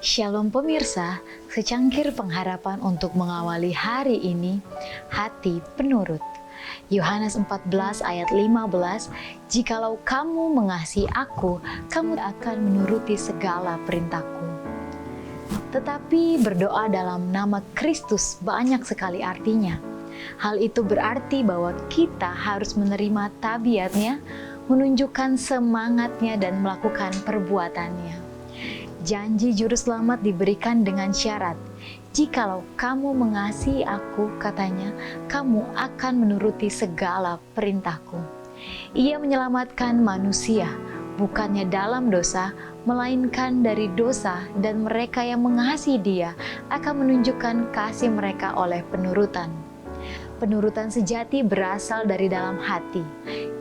Shalom pemirsa, secangkir pengharapan untuk mengawali hari ini, hati penurut. Yohanes 14 ayat 15, "Jikalau kamu mengasihi aku, kamu akan menuruti segala perintahku." Tetapi berdoa dalam nama Kristus banyak sekali artinya. Hal itu berarti bahwa kita harus menerima tabiatnya, menunjukkan semangatnya dan melakukan perbuatannya. Janji juru selamat diberikan dengan syarat, "Jikalau kamu mengasihi aku," katanya, "kamu akan menuruti segala perintahku." Ia menyelamatkan manusia, bukannya dalam dosa, melainkan dari dosa, dan mereka yang mengasihi Dia akan menunjukkan kasih mereka oleh penurutan. Penurutan sejati berasal dari dalam hati.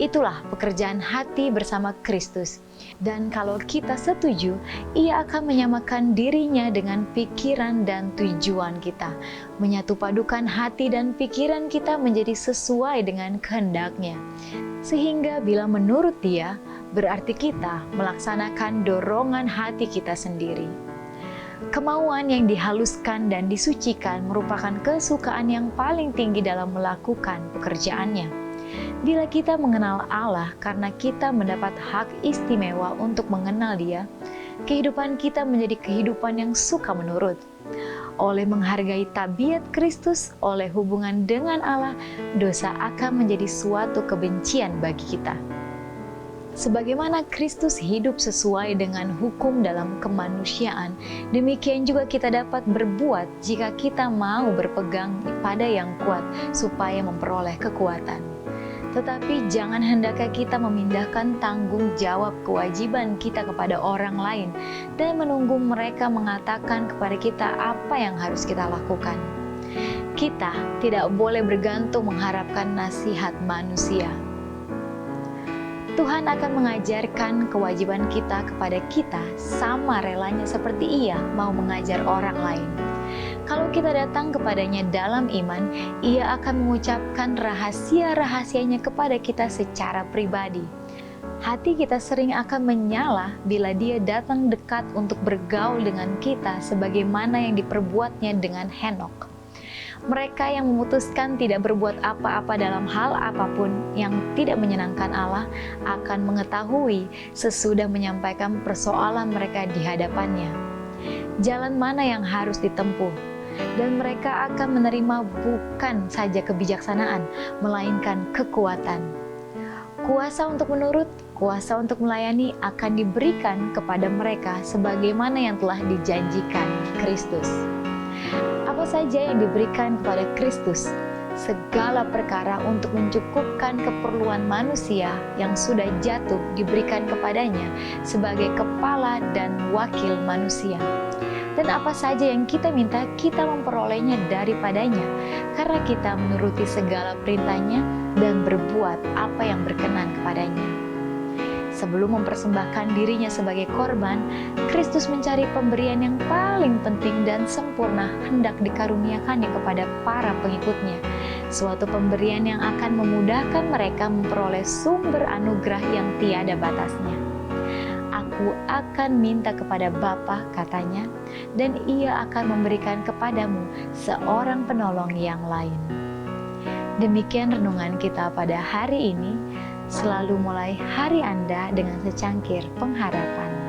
Itulah pekerjaan hati bersama Kristus. Dan kalau kita setuju, Ia akan menyamakan dirinya dengan pikiran dan tujuan kita, menyatu padukan hati dan pikiran kita menjadi sesuai dengan kehendak-Nya. Sehingga bila menurut Dia, berarti kita melaksanakan dorongan hati kita sendiri. Kemauan yang dihaluskan dan disucikan merupakan kesukaan yang paling tinggi dalam melakukan pekerjaannya. Bila kita mengenal Allah karena kita mendapat hak istimewa untuk mengenal Dia, kehidupan kita menjadi kehidupan yang suka menurut. Oleh menghargai tabiat Kristus, oleh hubungan dengan Allah, dosa akan menjadi suatu kebencian bagi kita. Sebagaimana Kristus hidup sesuai dengan hukum dalam kemanusiaan, demikian juga kita dapat berbuat jika kita mau berpegang pada yang kuat supaya memperoleh kekuatan. Tetapi jangan hendaknya kita memindahkan tanggung jawab kewajiban kita kepada orang lain dan menunggu mereka mengatakan kepada kita apa yang harus kita lakukan. Kita tidak boleh bergantung mengharapkan nasihat manusia. Tuhan akan mengajarkan kewajiban kita kepada kita sama relanya seperti Ia mau mengajar orang lain. Kalau kita datang kepadanya dalam iman, Ia akan mengucapkan rahasia-rahasianya kepada kita secara pribadi. Hati kita sering akan menyala bila Dia datang dekat untuk bergaul dengan kita sebagaimana yang diperbuatnya dengan Henokh. Mereka yang memutuskan tidak berbuat apa-apa dalam hal apapun yang tidak menyenangkan Allah akan mengetahui sesudah menyampaikan persoalan mereka di hadapannya jalan mana yang harus ditempuh, dan mereka akan menerima bukan saja kebijaksanaan, melainkan kekuatan. Kuasa untuk menurut, kuasa untuk melayani akan diberikan kepada mereka sebagaimana yang telah dijanjikan Kristus. Apa saja yang diberikan kepada Kristus? Segala perkara untuk mencukupkan keperluan manusia yang sudah jatuh diberikan kepadanya sebagai kepala dan wakil manusia. Dan apa saja yang kita minta, kita memperolehnya daripadanya, karena kita menuruti segala perintahnya dan berbuat apa yang berkenan kepadanya. Sebelum mempersembahkan dirinya sebagai korban, Kristus mencari pemberian yang paling penting dan sempurna hendak dikaruniakannya kepada para pengikutnya. Suatu pemberian yang akan memudahkan mereka memperoleh sumber anugerah yang tiada batasnya. "Aku akan minta kepada Bapa," katanya, "dan Ia akan memberikan kepadamu seorang penolong yang lain." Demikian renungan kita pada hari ini. Selalu mulai hari Anda dengan secangkir pengharapan.